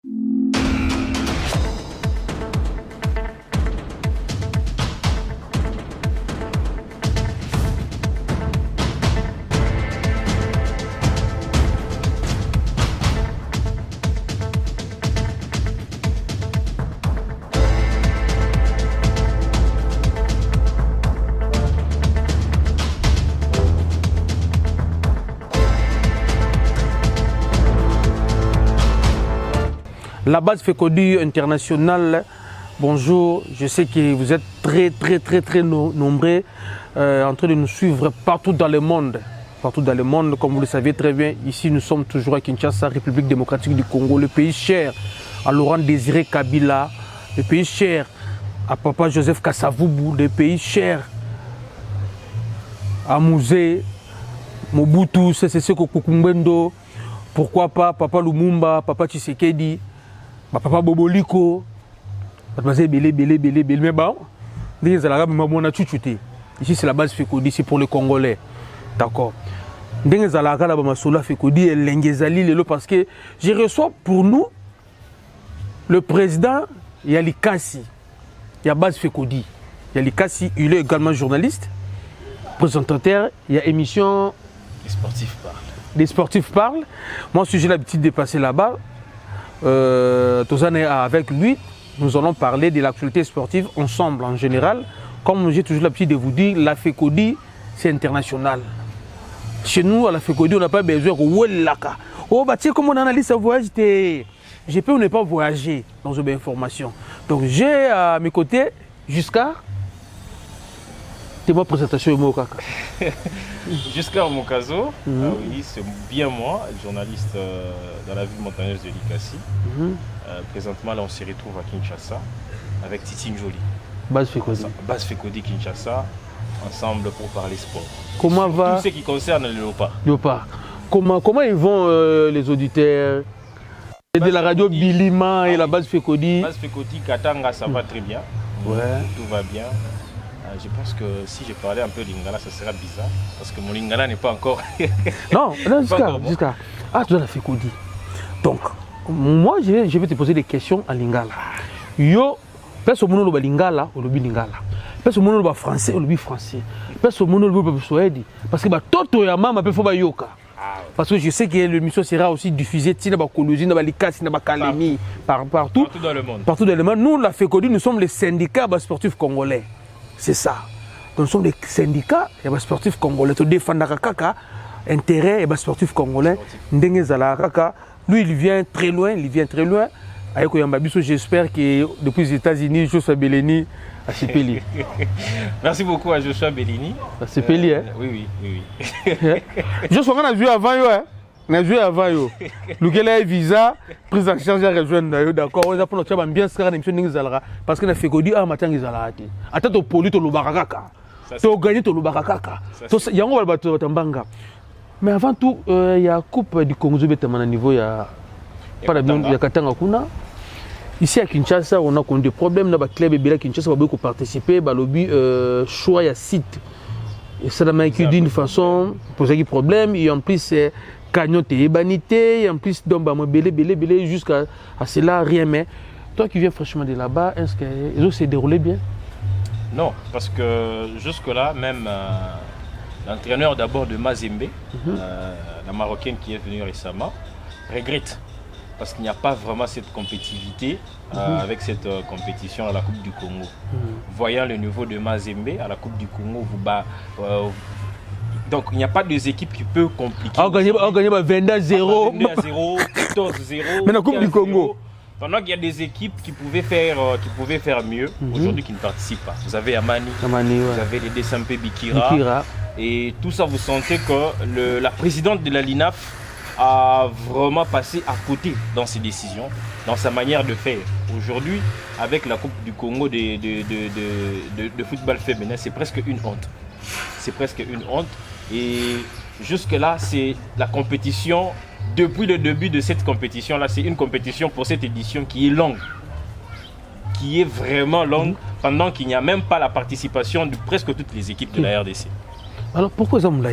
La base FECODI internationale, bonjour, je sais que vous êtes très nombreux en train de nous suivre partout dans le monde. Partout dans le monde, comme vous le savez très bien, ici nous sommes toujours à Kinshasa, République démocratique du Congo, le pays cher à Laurent Désiré Kabila, le pays cher à Papa Joseph Kasavubu, le pays cher à Mouzé, Mobutu, Seko Kukumbendo, pourquoi pas Papa Lumumba, Papa Tshisekedi, Papa Boboliko, mais bon, ici c'est la base FECODI, c'est pour les Congolais. D'accord. Parce que je reçois pour nous le président Yalikassi, il y a base FECODI. Yalikassi, il est également journaliste, présentateur, il y a émission. Les sportifs parlent. Les sportifs parlent. Moi, si j'ai l'habitude de passer là-bas, avec lui, nous allons parler de l'actualité sportive ensemble en général. Comme j'ai toujours l'habitude de vous dire, la FECODI, c'est international. Chez nous, à la FECODI, on n'a pas besoin de oh, bah tiens, comme on analyse un voyage, je peux ou ne pas voyager dans une information. Donc, j'ai à mes côtés, jusqu'à. C'est ma présentation, Mokaka. Jusqu'à Mokazo, oui, c'est bien moi, journaliste dans la ville montagneuse de Likasi. Présentement, là, on se retrouve à Kinshasa avec Titi Njoli. Base FECODI. Base FECODI Kinshasa, ensemble pour parler sport. Comment va tout ce qui concerne le léopard. Léopard. Comment ils vont les auditeurs de la radio Bilima et la base FECODI? Base FECODI, Katanga, ça va très bien. Ouais. Tout va bien. Je pense que si je parlais un peu lingala, ça sera bizarre. Parce que mon lingala n'est pas encore. Non, jusqu'à. Ah, tu dois la FECODI. Donc, moi, je vais te poser des questions en lingala. Yo, personne ne parle lingala ou le lingala. Personne ne parle français ou le français. Personne ne parle swahili. Parce que toto ya mama peut faire yoka. Parce que je sais que l'émission sera aussi diffusée dans la Cologie, dans la Likasi, dans la Kalemi, partout dans le monde. Partout dans le monde. Nous, la FECODI, nous sommes les syndicats sportifs congolais. C'est ça. Donc, nous sommes des syndicats et sportifs congolais. Nous défendons l'intérêt et sportifs congolais. Lui, il vient très loin. J'espère que depuis les États-Unis, Joshua Bellini a Sepeli. Merci beaucoup à Joshua Bellini. A Sepeli, hein? Oui. Joshua, on a vu avant, hein? On a vu avant, yo. Lequel a visa, prise en charge à rejoindre, d'accord. On a pour notre bien se faire une émission parce que la FECODI a matin ils allaient. Attends, tu poli tu lubarakaka. Tu gagné tu lubarakaka. Il y a un bateau tambanga. Mais avant tout, il y a coupe du Congo à niveau il y a pas la bien il y a Katanga kuna. Ici à Kinshasa, on a des problèmes dans le club et Kinshasa va beaucoup participer, bah lobby choix il site. Et ça m'a écrit d'une façon poser des problèmes et en plus c'est cagnotte et banité, et en plus belé jusqu'à cela rien. Mais toi qui viens fraîchement de là-bas, est-ce que les autres s'est déroulé bien? Non, parce que jusque-là, même l'entraîneur d'abord de Mazembe, la Marocaine qui est venue récemment, regrette. Parce qu'il n'y a pas vraiment cette compétitivité avec cette compétition à la Coupe du Congo. Voyant le niveau de Mazembe à la Coupe du Congo, donc il n'y a pas deux équipes qui peuvent compliquer. On gagne 22-0, 14-0. Mais la Coupe du Congo. Pendant qu'il y a des équipes qui pouvaient faire mieux, aujourd'hui qui ne participent pas. Vous avez Amani, vous avez les Desampé Bikira. Et tout ça, vous sentez que la présidente de la LINAF a vraiment passé à côté dans ses décisions, dans sa manière de faire. Aujourd'hui, avec la Coupe du Congo de football féminin, c'est presque une honte. C'est presque une honte. Et jusque-là, c'est la compétition. Depuis le début de cette compétition-là, c'est une compétition pour cette édition qui est longue. Qui est vraiment longue, pendant qu'il n'y a même pas la participation de presque toutes les équipes de la RDC. Alors pourquoi ça me l'a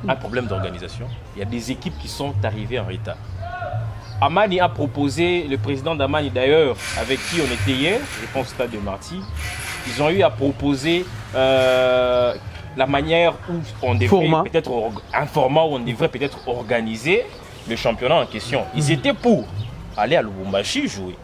un problème d'organisation. Il y a des équipes qui sont arrivées en retard. Amani a proposé, le président d'Amani d'ailleurs, avec qui on était hier, je pense au stade de Marty, ils ont eu à proposer la manière où on devrait peut-être un format où on devrait peut-être organiser le championnat en question. Ils étaient pour aller à Lubumbashi jouer.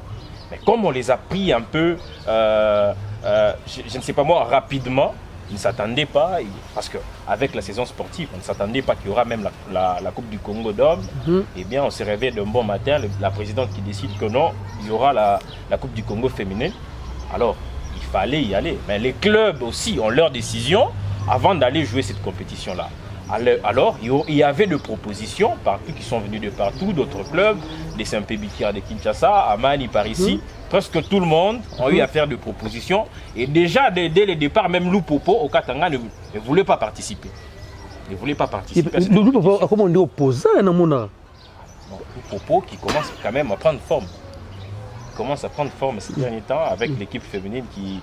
Mais comme on les a pris un peu, je ne sais pas moi, rapidement, ils ne s'attendaient pas, parce qu'avec la saison sportive, on ne s'attendait pas qu'il y aura même la Coupe du Congo d'hommes. Eh bien, on s'est réveillé d'un bon matin, la présidente qui décide que non, il y aura la Coupe du Congo féminine. Alors, il fallait y aller. Mais les clubs aussi ont leur décision avant d'aller jouer cette compétition-là. Alors, il y avait des propositions partout qui sont venues de partout, d'autres clubs, des Saint-Pé Bikira de Kinshasa, Amani par ici. Presque tout le monde a eu à faire des propositions. Et déjà, dès le départ, même Lou Popo au Katanga ne voulait pas participer. Ne voulait pas participer. Lou Popo, comment on dit opposant à Namona? Lou Popo qui commence quand même à prendre forme. Il commence à prendre forme ces derniers temps avec l'équipe féminine qui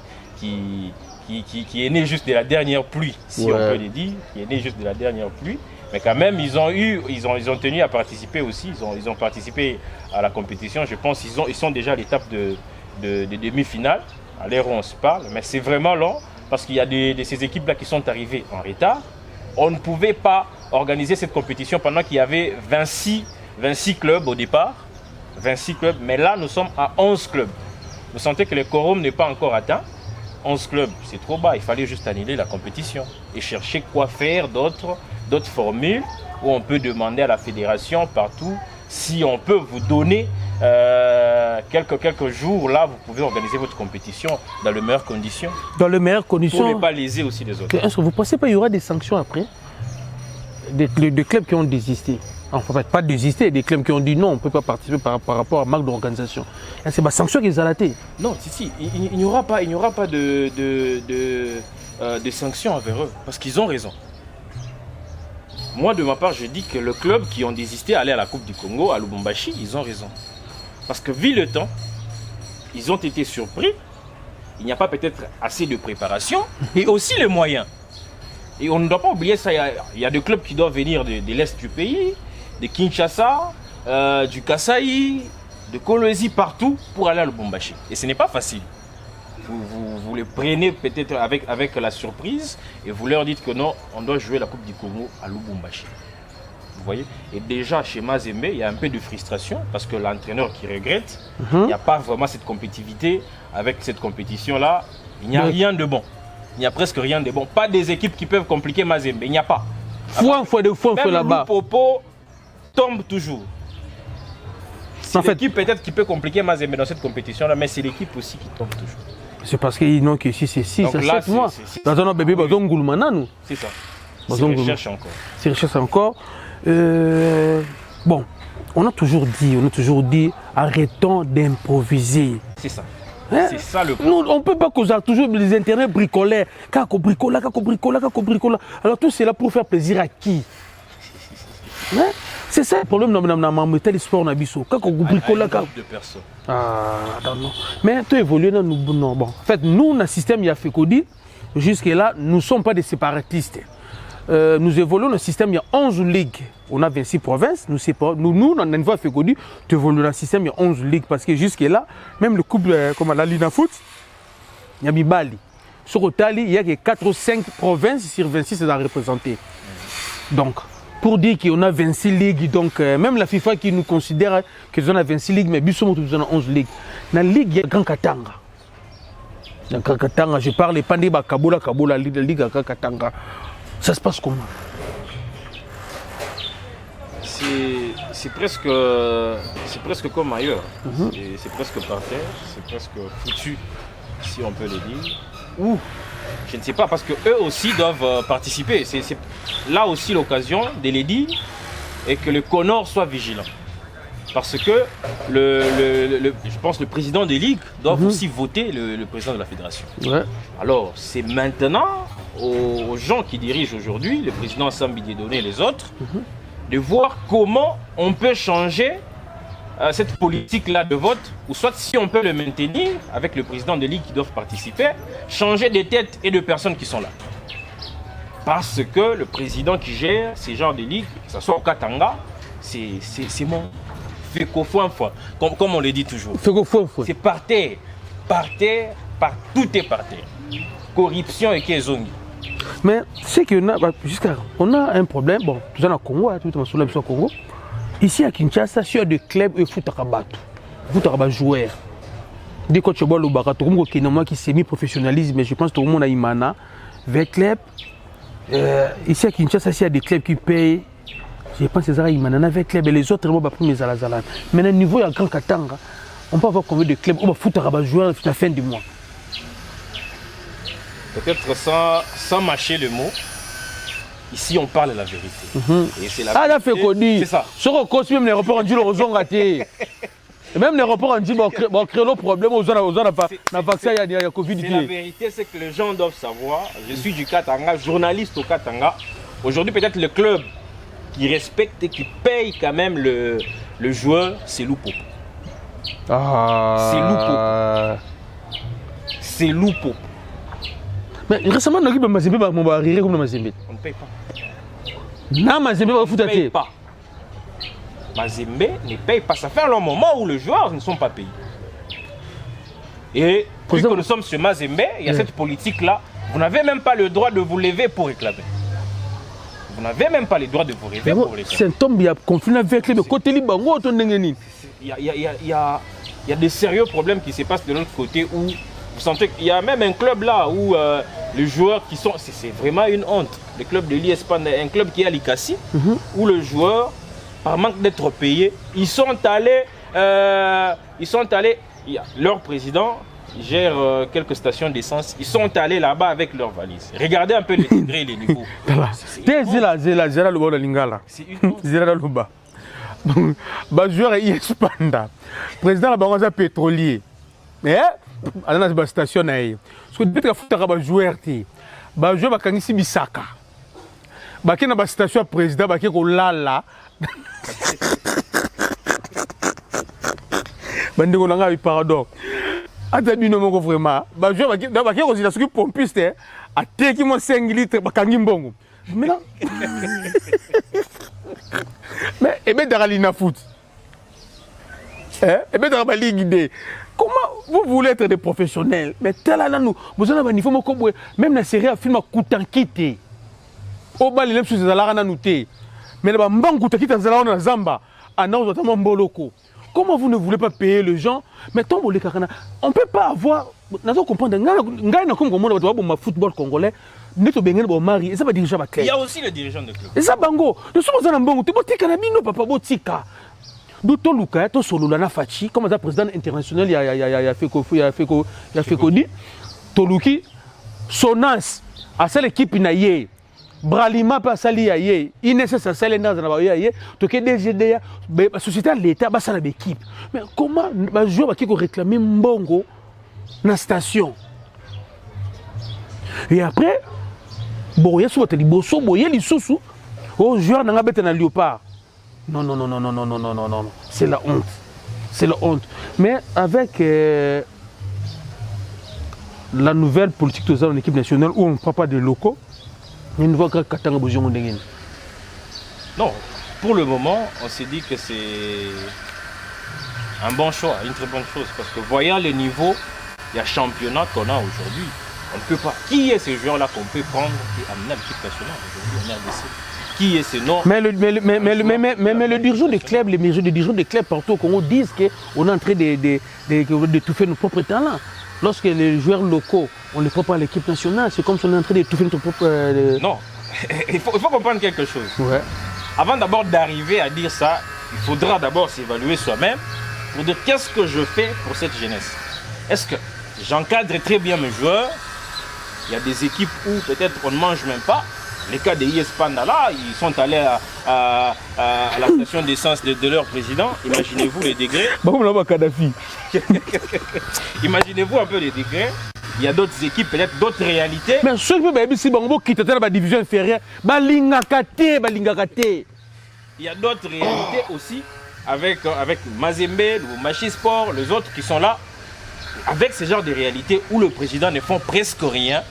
est née juste de la dernière pluie, si on peut le dire, qui est née juste de la dernière pluie. Mais quand même, ils ont tenu à participer aussi. Ils ont participé à la compétition. Je pense qu'ils sont déjà à l'étape de demi-finale, à l'heure où on se parle. Mais c'est vraiment long parce qu'il y a de ces équipes-là qui sont arrivées en retard. On ne pouvait pas organiser cette compétition pendant qu'il y avait 26 clubs au départ. 26 clubs. Mais là, nous sommes à 11 clubs. Vous sentez que le quorum n'est pas encore atteint. 11 clubs, c'est trop bas. Il fallait juste annuler la compétition et chercher quoi faire d'autres formules où on peut demander à la fédération partout si on peut vous donner quelques jours là, vous pouvez organiser votre compétition dans les meilleures conditions. Dans les meilleures conditions. Pour ne pas léser aussi les autres. Est-ce que vous ne pensez pas qu'il y aura des sanctions après des clubs qui ont désisté? Enfin, pas désister, des clubs qui ont dit non, on ne peut pas participer par rapport à manque d'organisation. C'est ma sanction qu'ils ont raté. Non, il n'y aura pas de sanctions envers eux, parce qu'ils ont raison. Moi, de ma part, je dis que le club qui ont désisté d'aller à la Coupe du Congo, à Lubumbashi, ils ont raison. Parce que vu le temps, ils ont été surpris, il n'y a pas peut-être assez de préparation, et aussi les moyens. Et on ne doit pas oublier ça, il y a des clubs qui doivent venir de l'Est du pays, de Kinshasa, du Kasaï, de Kolwezi, partout pour aller à Lubumbashi. Et ce n'est pas facile. Vous les prenez peut-être avec la surprise et vous leur dites que non, on doit jouer la Coupe du Congo à Lubumbashi. Vous voyez? Et déjà chez Mazembe, il y a un peu de frustration parce que l'entraîneur qui regrette, il n'y a pas vraiment cette compétitivité. Avec cette compétition-là, il n'y a rien de bon. Il n'y a presque rien de bon. Pas des équipes qui peuvent compliquer Mazembe. Il n'y a pas. Même là-bas. Popo tombe toujours. C'est l'équipe peut-être qui peut compliquer Mazembe dans cette compétition-là, mais c'est l'équipe aussi qui tombe toujours. C'est parce qu'ils n'ont que 6 et 6 à 7 mois. Dans un bébé, c'est ça. C'est recherche encore. C'est recherche encore. Bon, on a toujours dit, arrêtons d'improviser. C'est ça. Hein? C'est ça le problème. On ne peut pas causer toujours des intérêts bricolaires. Kako bricola. Alors tout c'est là pour faire plaisir à qui? Hein? C'est ça le problème dans tel sport na biso. Kako bricola de personnes. Non. Mais tu évolues dans nous non bon. En fait, nous dans le système il a fait Cody. Jusque là, nous ne sommes pas des séparatistes. Nous évoluons dans le système, il y a 11 ligues. On a 26 provinces. Nous dans le niveau FECODI, tu évolues dans le système, il y a 11 ligues. Parce que jusque-là, même le couple comme la Lina Foot, il y a Mibali. Sur Otali, il y a que 4 ou 5 provinces sur 26 à représenter. Donc, pour dire qu'on a 26 ligues, donc même la FIFA qui nous considère qu'on a 26 ligues, mais nous sommes 11 ligues. Dans la ligue, il y a Grand Katanga. Dans Grand Katanga, je parle de Pandeba Kabola, la ligue à Grand Katanga. Ça se passe comment? C'est presque comme ailleurs. C'est presque par terre, c'est presque foutu, si on peut le dire. Ou, je ne sais pas, parce qu'eux aussi doivent participer. C'est là aussi l'occasion de les dire et que le CONOR soit vigilant. Parce que je pense que le président des ligues doit aussi voter le président de la fédération. Ouais. Alors, c'est maintenant aux gens qui dirigent aujourd'hui, le président Sambi Dieudonné et les autres, de voir comment on peut changer cette politique-là de vote, ou soit si on peut le maintenir avec le président des ligues qui doivent participer, changer des têtes et de personnes qui sont là. Parce que le président qui gère ces genres de ligues, que ce soit au Katanga, c'est mon. comme on le dit toujours. C'est par terre. Tout est par terre. Corruption et Kezongi. Mais c'est qu'on a, on a un problème, bon, tout ça dans le Congo, tout le monde au Congo. Ici à Kinshasa, il y a des clubs et foot à joueurs. Dès que tu vois le barato, qui semi-professionnalisme, mais je pense que tout le monde a Imana, vers club. Ici à Kinshasa, il y a des clubs qui payent. Je pense que c'est Imana avec club et les autres, ils vont prendre mes alazalan. Mais au niveau de Grand Katanga, on peut avoir combien de clubs où foot à joueurs à la fin du mois. Peut-être sans mâcher le mot, ici on parle la vérité. Et c'est la vérité. Ah, fait qu'on dit. C'est ça. Sur le coach, même les reports en dit le raison raté. Même les reports en dit bon, créer le problème aux gens n'a vaccin, il y a Covid. La vérité, c'est que les gens doivent savoir. Je suis du Katanga, journaliste au Katanga. Aujourd'hui, peut-être le club qui respecte et qui paye quand même le joueur, c'est Lupo. C'est Lupo. Mais récemment, on a dit que Mazembe va arriver comme Mazembe. On ne paye pas. Non, Mazembe va foutre à terre. Mazembe ne paye pas. Ça fait un long moment où les joueurs ne sont pas payés. Et puis que nous sommes sur Mazembe, il y a cette politique-là. Vous n'avez même pas le droit de vous lever pour réclamer. Vous n'avez même pas le droit de vous lever pour réclamer. C'est un tombe, il y a conflit avec le côté libre. Il y a des sérieux problèmes qui se passent de l'autre côté où vous sentez qu'il y a même un club là où les joueurs qui sont... C'est vraiment une honte. Le club de l'IS Panda, un club qui est à l'Ikassi, où les joueurs, par manque d'être payés, ils sont allés... Leur président gère quelques stations d'essence. Ils sont allés là-bas avec leurs valises. Regardez un peu les degrés et les niveaux. C'est une honte. Joueur IS Panda. Président de la pétrolier. Mais à la station, parce que peut-être que les joueurs, les joueurs sont Bisaka. Ils sont station président, ils sont là. Ils sont là, pardon. Attendez, non, vraiment. Les joueurs sont pompistes, à teki mo 5 litres, ils sont bon. Mais et bien dans la foot. Et bien dans la ligue. Comment vous voulez être des professionnels? Mais tel là nous, vous avez un niveau même la série a film à coutant quitté. Au bal les choses à la noté. Mais là bas coutant quitté dans la Zamba, en a notamment Boloko. Comment vous ne voulez pas payer les gens? Mais tant bolé carana, on peut pas avoir. Nous comprendre. Ngai na comme monde va football congolais. Il y a aussi le dirigeant de club. Et ça, Bango, nous sommes en Bango, tu botika na bino papa botika. D'où Luka, to solo la fachi, comme le président international, il y a fait Kodi, Toluki, Sonas, à cette équipe naïe, Bralima pas sali yaye, Inès sa sali dans la yaye, to que DGD, la société l'État, bah ça l'équipe. Mais comment bah jouer qui réclamer Mbongo na station? Et après boya sur votre liboso boya lisusu au joueur n'a pas na léopard. Non, c'est la honte. C'est la honte. Mais avec la nouvelle politique de en équipe nationale où on ne parle pas de locaux, il y a une voix que Katanga Bouzon Ndengin. Non, pour le moment, on s'est dit que c'est un bon choix, une très bonne chose. Parce que voyant le niveau, il y a championnat qu'on a aujourd'hui. On ne peut pas. Qui est ce joueur-là qu'on peut prendre et amener à l'équipe nationale aujourd'hui en RDC? Qui est ce nom? Mais le dirigeant des clubs, les dirigeants des clubs partout au Congo disent qu'on est en train d'étouffer nos propres talents. Lorsque les joueurs locaux, on ne les prend pas à l'équipe nationale, c'est comme si on est en train d'étouffer notre propre... Non, il faut comprendre quelque chose. Ouais. Avant d'abord d'arriver à dire ça, il faudra d'abord s'évaluer soi-même pour dire qu'est-ce que je fais pour cette jeunesse. Est-ce que j'encadre très bien mes joueurs? Il y a des équipes où peut-être on ne mange même pas. Les cas des IS Panda là, ils sont allés à la station d'essence de leur président. Imaginez-vous les degrés. Imaginez-vous un peu les degrés. Il y a d'autres équipes, peut-être d'autres réalités. Mais ceux qui ont quitté la division inférieure, il y a d'autres réalités aussi avec Mazembe, le Machi Sport, les autres qui sont là. Avec ce genre de réalités où le président ne fait presque rien,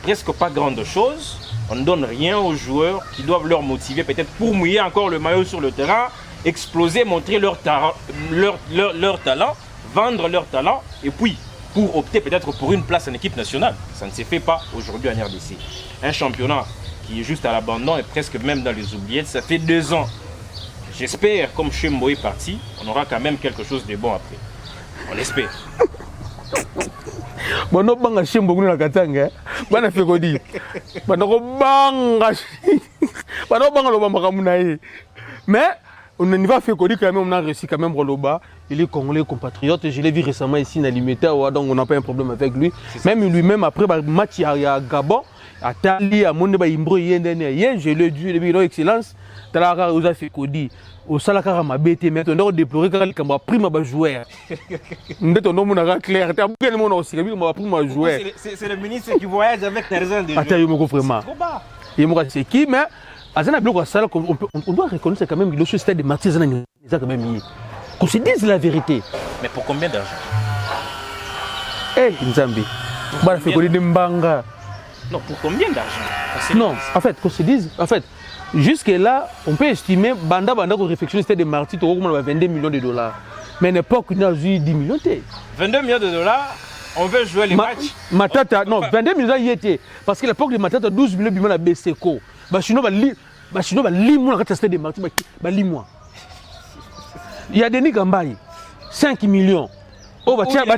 presque pas grande chose. On ne donne rien aux joueurs qui doivent leur motiver peut-être pour mouiller encore le maillot sur le terrain. exploser, montrer leur talent, vendre leur talent, et puis pour opter peut-être pour une place en équipe nationale. Ça ne se fait pas aujourd'hui en RDC. Un championnat qui est juste à l'abandon et presque même dans les oubliettes, ça fait 2 ans. J'espère, comme Chembo est parti, on aura quand même quelque chose de bon après. On l'espère. Bon, non, banga Chembo kuna katanga. Bana fekodi. Bana ko banga. Bana banga lo bamba kamunaye. Mais on va faire quand même, on a réussi quand même Roloba. Il est congolais compatriote. Je l'ai vu récemment ici dans l'Imeta, donc on n'a pas un problème avec lui. Même lui-même après le match à Gabon, à Tali, à Monde Imbro, hier je l'ai dit, il a excellence. Talaka Oza Fekodi. Au Salakara m'a bêté, mais on doit déplorer quand il a pris ma joueur. On a clair. C'est le ministre qui voyage avec Tarzan de il c'est qui, mais on doit reconnaître quand même que le stade de Martyrs qu'on se dise la vérité. Mais pour combien d'argent? Eh, Nzambi. Non, pour combien d'argent? Non, en fait, qu'on se dise, en fait, jusque-là, on peut estimer, Banda qu'on réflexion, c'était des martyrs, on a 22 millions de dollars. Mais à l'époque, on a eu 10 millions. 22 millions de dollars, on veut jouer les matchs. Matata, non, 22 millions, il y était. Parce qu'à l'époque, les Matata, 12 millions, ils ont baissé. Sinon, des martyrs, il y a Denis Gambaye, 5 millions. Oh, bah tiens, les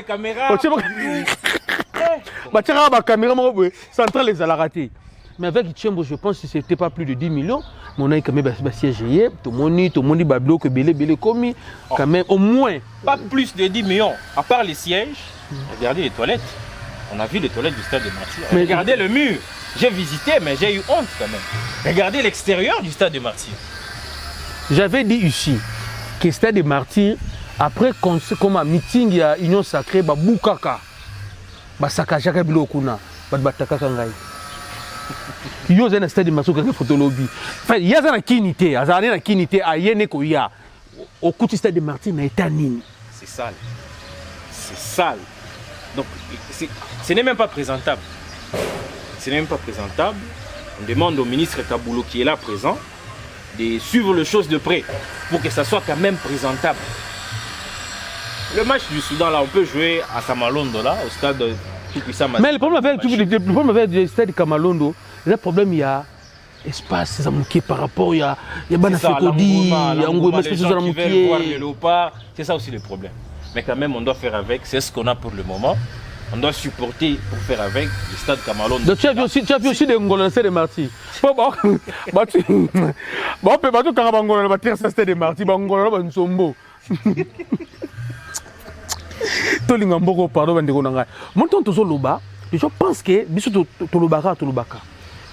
caméras. Bah tiens, la caméra, centrale les a raté. Mais avec Tchembo, je pense que ce n'était pas plus de 10 millions. Mais on a quand même siégé, tout le monde bablo que belé commis. Quand même, au moins. Pas plus de 10 millions. À part les sièges, regardez les toilettes. On a vu les toilettes du stade de Martyrs. Regardez le mur. J'ai visité, mais j'ai eu honte quand même. Regardez l'extérieur du stade de Martyrs. J'avais dit ici que le stade de Martyrs, après comme un meeting, il y a Union Sacrée, Boukaka, Sakajaka Bilokuna, Bataka Kangai. Il y a un stade de Martyrs qui est photologie. Enfin, il y a un kinité, il y a un kinité à Yenekoya. Au coup du stade de Martyrs, il y a étanine. C'est sale. C'est sale. Donc, ce n'est même pas présentable. Ce n'est même pas présentable. On demande au ministre Kaboulou qui est là présent de suivre les choses de près pour que ça soit quand même présentable. Le match du Soudan, là, on peut jouer à Kamalondo, là, au stade tout-puissant. Mais le problème avec le stade de Kamalondo, le problème, il y a espace par rapport, il y a Banafekodi, il y a Ngoma, les gens qui veulent voir le léopard, c'est ça aussi le problème. Mais quand même, on doit faire avec, c'est ce qu'on a pour le moment. On doit supporter pour faire avec le stade Kamalondo. Donc tu as vu aussi des Ngolais de Martyrs. Bon, quand stade de Martyrs, les gens pensent que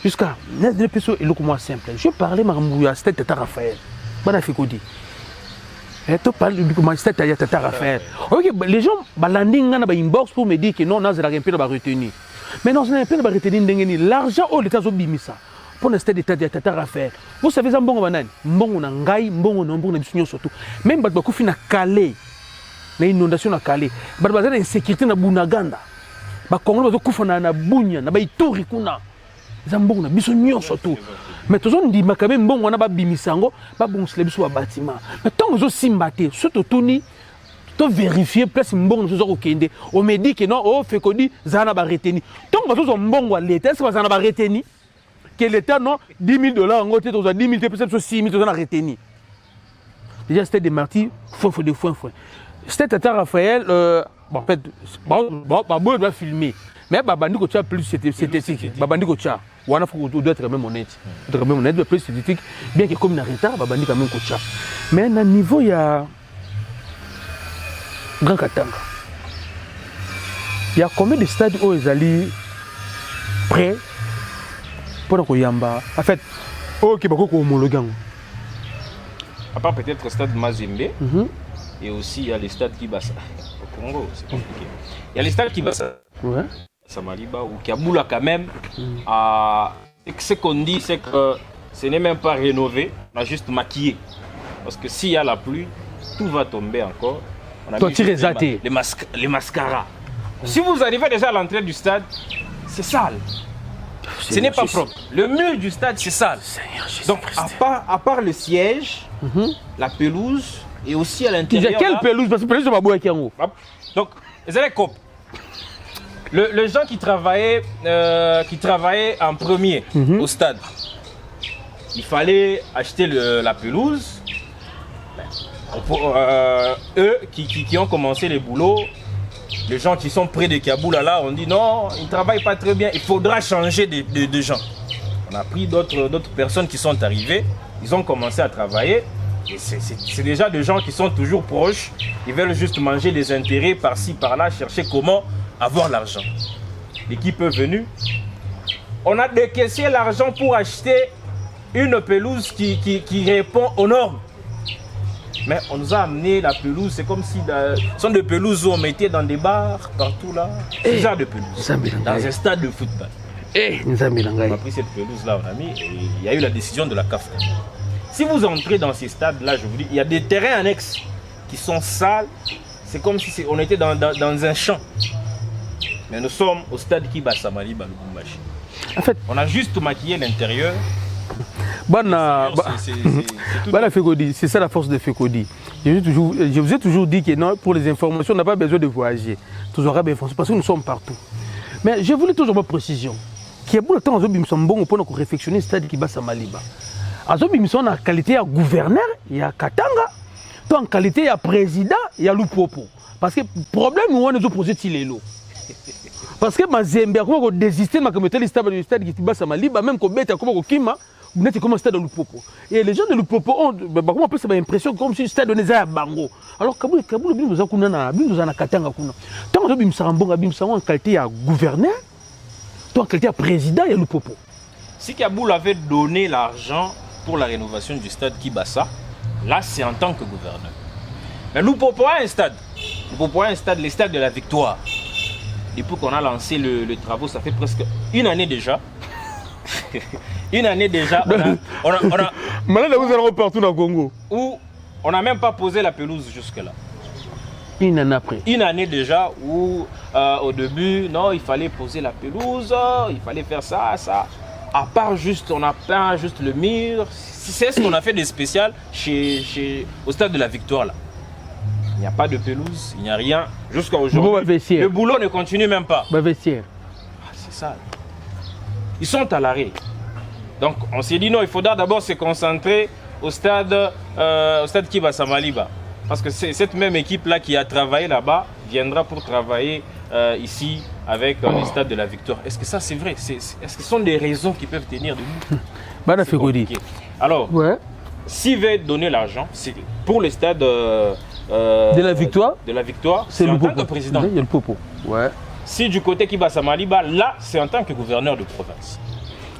jusqu'à simple. Je parlais de stade Tata Raphaël. Les gens inbox pour me dire que non, on a retenu. Mais non, on a retenu l'argent au l'État Zobimisa. Pour le stade d'État de Tata Raphaël. Vous savez, ça bon banane. Bon on ngai, bon on surtout. Même Badbakou fina Calais. Na inondation na Calais. Badbaza na insécurité na Bunaganda. Ba Congo bazo kufana na Bunya, na ba Ituri kuna. Zambon na biso surtout. Mais tout on dit quand même bon on a ba bimisango, ba bon se biso ba bâtiment. Mais tant que zo simbaté, surtout toni to vérifier place mbongo zo okende. On me dit que non, oh fait qu'on dit zana ba reteni. Tant que zo mbongo à l'État, c'est pas zana ba reteni. Que l'État non 10 000 $, en gros, 10 000, peut-être 6 000 $, retenu. Déjà, c'était des martyrs, foin. C'était Tata Raphaël, en fait, il doit filmer. Mais Babandi Kocha, plus c'était Babandi Kocha. On doit être même honnête. Plus scientifique, bien que comme il y a retard, Babandi quand même Kocha. Mais à un niveau, il y a Grand Katanga. Il y a combien de stades où ils allaient prêts pour Koyamba. En fait, ok, beaucoup homologués. À part peut-être le stade Mazembe, et aussi il y a les stades Kibasa. Au Congo, c'est compliqué. Il y a les stades Kibasa. Ouais. Samaliba ou Kaboula quand même. Ce qu'on dit, c'est que ce n'est même pas rénové, on a juste maquillé. Parce que s'il y a la pluie, tout va tomber encore. On a mis les mascaras. Si vous arrivez déjà à l'entrée du stade, c'est sale. Ce n'est pas propre. Le mur du stade, c'est sale. Donc, à part le siège, la pelouse, et aussi à l'intérieur. Quelle pelouse? Parce que pelouse, c'est pas qui en haut. Donc, les gens qui travaillaient en premier au stade, il fallait acheter la pelouse. Eux qui ont commencé les boulots, les gens qui sont près de Kaboula là, on dit non, ils ne travaillent pas très bien, il faudra changer de gens. On a pris d'autres personnes qui sont arrivées, ils ont commencé à travailler. Et c'est déjà des gens qui sont toujours proches, ils veulent juste manger les intérêts par-ci, par-là, chercher comment avoir l'argent. L'équipe est venue, on a décaissé l'argent pour acheter une pelouse qui répond aux normes. Mais on nous a amené la pelouse, c'est comme si ce sont des pelouses où on mettait dans des bars, partout là. Ce genre de pelouse, dans un stade de football. On a pris cette pelouse là, on a mis, et il y a eu la décision de la CAF. Si vous entrez dans ces stades là, je vous dis, il y a des terrains annexes qui sont sales. C'est comme si on était dans un champ. Mais nous sommes au stade Kibasa Maliba Lubumbashi. En fait, on a juste maquillé l'intérieur. C'est ça la force de Fekodi. Je vous ai toujours dit que non, pour les informations, on n'a pas besoin de voyager. Toujours parce que nous sommes partout. Mais je voulais toujours ma précision. Il y a beaucoup de temps, nous sommes bons pour réflexionner le stade Kibasa Maliba. Nous sommes en qualité de gouverneur, il y a Katanga. En qualité de président, il y a Lupopo. Parce que le problème, on a posé Tilelo. Parce que Mazembe a désisté de le stade Kibasa Maliba, même quand on Kima. Vous n'êtes comme un stade de Lupopo. Et les gens de Lupopo ont l'impression comme si le stade de à Bango. Alors, Kaboul, nous avons Katanga. Tant que nous avons en qualité de gouverneur, en qualité de président, il y a Lupopo. Si Kaboul avait donné l'argent pour la rénovation du stade Kibasa, là, c'est en tant que gouverneur. Mais Lupopo a un stade. Lupopo a un stade, le stade de la Victoire. Depuis qu'on a lancé les travaux, ça fait presque une année déjà. Une année déjà, maintenant vous allez partout dans le Congo. Où on n'a même pas posé la pelouse jusque-là. Une année après. Une année déjà où au début, non, il fallait poser la pelouse, il fallait faire ça. À part juste, on a peint juste le mur. C'est ce qu'on a fait de spécial au stade de la Victoire là. Il n'y a pas de pelouse, il n'y a rien jusqu'à aujourd'hui. Le boulot ne continue même pas. C'est ça. Ils sont à l'arrêt. Donc on s'est dit non, il faudra d'abord se concentrer au stade Kibasa Maliba. Parce que c'est cette même équipe-là qui a travaillé là-bas viendra pour travailler ici avec les stades de la Victoire. Est-ce que ça c'est vrai? Est-ce que ce sont des raisons qui peuvent tenir debout? Alors, s'il veut donner l'argent, c'est pour les stades de la Victoire, c'est en tant que président. Il y a le Popo. Ouais. Si du côté Kibasa Maliba, là, c'est en tant que gouverneur de province.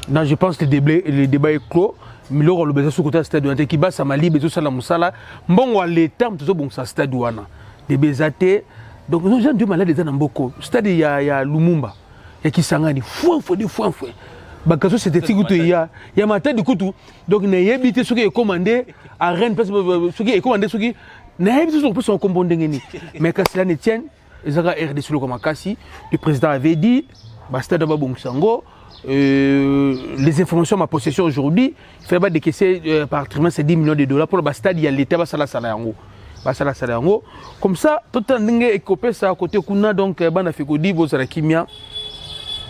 Non, je pense que le débat est clos. Mais là, on a besoin de ce côté stade de Kibasa Maliba, tout ça, la Moussala. Bon, les termes, tout ça, bon, ça stade ouana. Des Bézaté. Donc, nous avons deux malades dans Mboko. Stade, il y a Lumumba. Il y a Kisangani. Fouin. Bakaso, c'était Tigoutou. Il y a Matin de Koutou. Donc, il y a habité ce qui est commandé à Rennes, ce qui est commandé, ce qui n'a pas besoin de son commandé. Mais quand cela ne tient, le président avait dit, les informations à ma possession aujourd'hui, il fallait décaisser par trimestre 10 millions de dollars pour le stade, il y a l'État, comme ça, tout le monde est copé ça à côté de donc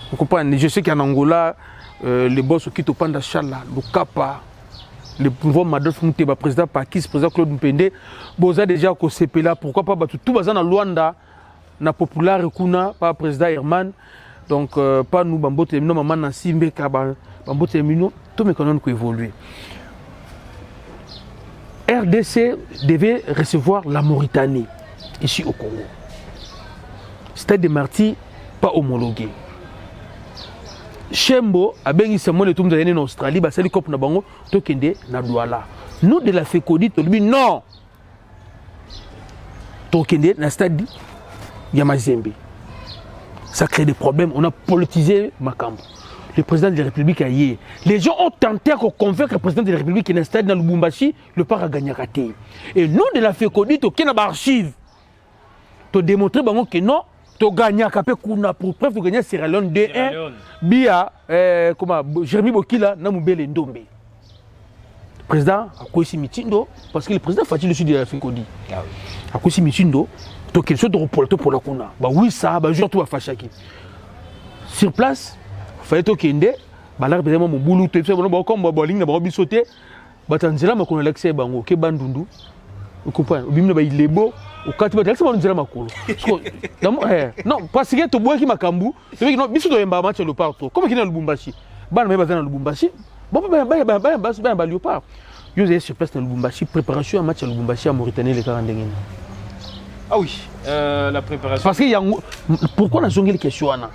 vous comprenez, je sais qu'en Angola, les boss qui te pendent Chala, le Kappa, le pouvoir Madolphe Mouteba, président Pakis, président Claude Mpende, vous avez déjà CP là, pourquoi pas tout bazar dans Luanda. Na populaire kuna pas président Herman donc pas nous bambote mino maman na simbe ka bambote mino tout me connaît qu'on évoluer. RDC devait recevoir la Mauritanie ici au Congo. Stade de Marty pas homologué. Chembo a bien il se monte tout en Australie ba sali cop na bango to kende na Douala. Nous de la Fekodi to lui non. To kende na stade Yamazembe. Ça crée des problèmes. On a politisé Makambo. Le président de la République a yé. Les gens ont tenté de convaincre le président de la République qui est installé dans le Lubumbashi, le part à gagner raté. Et nous, de la FECODI, tu as une archive. Tu as démontré que non, tu gagnes à Capé Kuna pour preuve de gagner Sierra Leone 2-1. Bia, Jérémy Bokila, Namoubele Ndombe. Le président a Kouissi Mitindo, parce que le président Fatih le Sud de la Fikodi. A Kouissi Mitindo, tu as quelque chose de repos pour la Kuna. Bah oui, ça, bah, je tout à Fachaki. Sur place, il fallait que Kende, bah là, mon boulot, tu sais, comme Boling, n'a sauté, bah t'as ma qu'on a l'accès, bah, ok, Bandundu. Vous comprenez? Il est beau. Quand tu vas dire que c'est non, parce que tu bois qui m'a cambou, tu veux que non, biso doit match le partout. Comment qu'il y a le Lubumbashi? Ban mais bazan le Lubumbashi. Bon ben Léopard. Yo j'ai sur place dans le Lubumbashi, préparation à match à Lubumbashi à Mauritanie les 40 ndengeni. Ah oui, la préparation. Parce que y a pourquoi on a jonglé les questions là?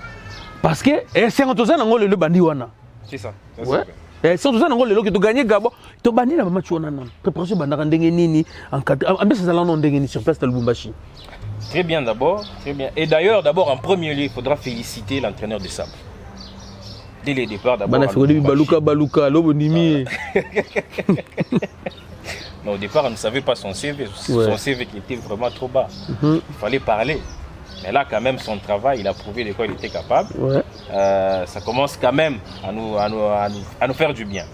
Parce que 50 ans on le bandi wana. C'est ça. Ouais. Et si on a le tu gagnes Gabon, tu banni la match wana. Préparation bandara ndengeni ni en ça là non ndengeni sur place dans le Lubumbashi. Très bien d'abord, très bien. Et d'ailleurs, en premier lieu, il faudra féliciter l'entraîneur de Sable. Dès le départ, d'abord. Baluka, l'Obonimi. Non, au départ, on ne savait pas son CV. Son CV qui était vraiment trop bas. Il fallait parler. Mais là, quand même, son travail, il a prouvé de quoi il était capable. Ça commence quand même à nous faire du bien.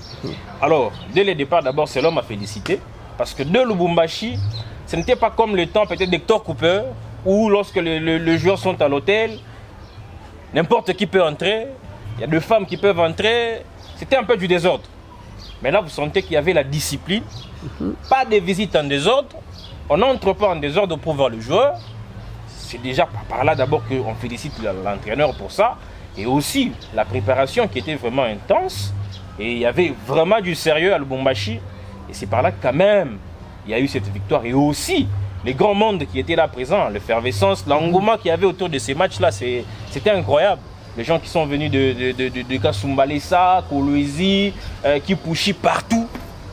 Alors, dès le départ, d'abord, c'est l'homme à féliciter. Parce que de Lubumbashi, ce n'était pas comme le temps peut-être d'Hector Cooper, où lorsque les joueurs sont à l'hôtel, n'importe qui peut entrer, il y a deux femmes qui peuvent entrer, c'était un peu du désordre. Mais là, vous sentez qu'il y avait la discipline, pas de visites en désordre, on n'entre pas en désordre pour voir le joueur. C'est déjà par là d'abord qu'on félicite l'entraîneur pour ça, et aussi la préparation qui était vraiment intense, et il y avait vraiment du sérieux à Lubumbashi, et c'est par là que quand même, il y a eu cette victoire, et aussi les grands mondes qui étaient là présents, l'effervescence, l'engouement qu'il y avait autour de ces matchs-là, c'était incroyable. Les gens qui sont venus de Kasumbalesa, Kolwezi, Kipushi, partout,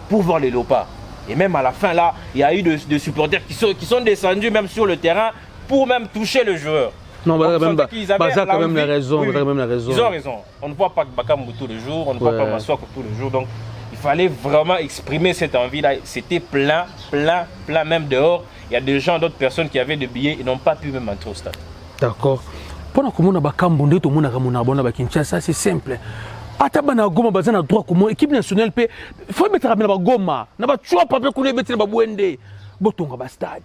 pour voir les Léopards. Et même à la fin, là, il y a eu des supporters qui sont descendus même sur le terrain pour même toucher le joueur. Non, Baza a quand même la raison. Oui, ils ont raison. On ne voit pas Bakambu tous les jours, on ne voit pas Massoak tous les jours. Donc, il fallait vraiment exprimer cette envie-là. C'était plein même dehors. Il y a des gens, d'autres personnes qui avaient des billets et n'ont pas pu même entrer au stade. D'accord. Pendant que mon Bakambu, tout le monde a Kinshasa, c'est simple. Atabana Goma bazana droit comme équipe nationale peut faut mettre à Goma. Na ba choix pas pour les mettre ba Bwende. Botonga ba stade.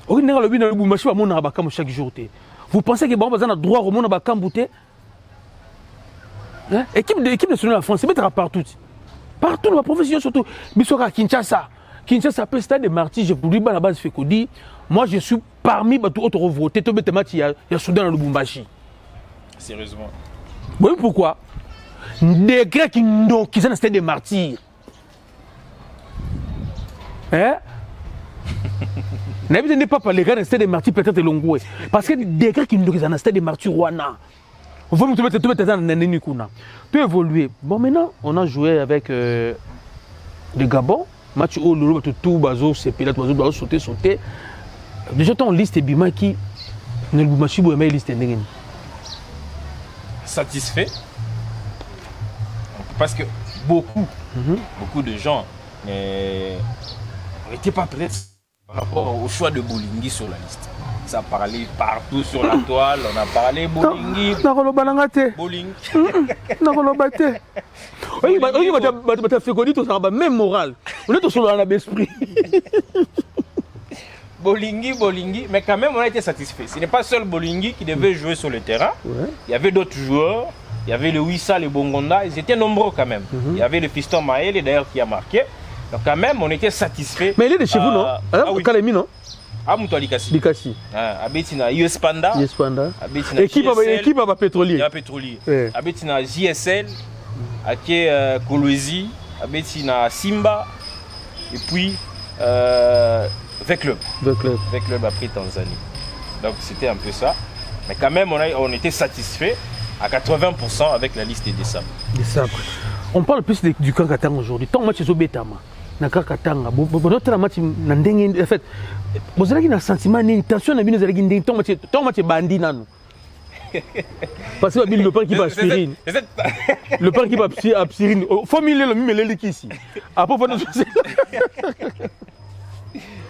On est dans le bina Lubumbashi ba mona Bakambu chaque jour. Vous pensez que bazana droit au monde Bakambu té? Équipe nationale de France, c'est mettre partout. Partout dans la profession surtout. Bisoka Kinshasa. Kinshasa peut stade de Marty, je vous dis la base Fekodi. Moi je suis parmi tous autres votés. Tout bête match il y a soudain dans Lubumbashi. Sérieusement. Oui, pourquoi? Des Grecs qui sont restés des martyrs. Hein? N'avez pas parlé des gars restés des martyrs peut-être longues. Parce que des Grecs qui sont restés des martyrs Rwanda. On va tout mettre dans le Nikuna. Tout évoluer. Bon, maintenant, on a joué avec le Gabon. Match où le tout bazo, c'est pilote, bazo, sauter. Déjà, on liste Bima qui ne le Boumachi Bouema liste Nengen. Satisfait. Parce que beaucoup de gens n'étaient pas prêts par rapport au choix de Bolingui sur la liste. Ça parlait partout sur la toile, on a parlé Bolingui. Bolingui. Même moral. On est sur l'esprit. Bolingui, mais quand même on a été satisfait. Ce n'est pas seul Bolingui qui devait jouer sur le terrain. Il y avait d'autres joueurs. Il y avait le Wissa, le Bongonda, ils étaient nombreux quand même. Il y avait le fiston Maël d'ailleurs qui a marqué. Donc quand même, on était satisfait. Mais il est de chez vous, non? Ah oui. Kalemi, non? Ah, Moutou Likasi. Likasi. Abetina US Panda. US Panda. Abetina équipe à pétrolier. Il y a pétrolier. Abetina JSL. Ake Kolwezi. Abetina Simba. Et puis, V-Club. V-Club a pris Tanzanie. Donc c'était un peu ça. Mais quand même, on était satisfait à 80% avec la liste des Sabres. On parle plus du Kankatanga aujourd'hui. Tant match est Betama. Na Kankatanga. Notre match en fait, vous avez un sentiment d'intention de bien vous avez tant match bandi nanu. Parce que le père qui va aspirine. Le père qui va aspirine. Faut mille le même les ici. Après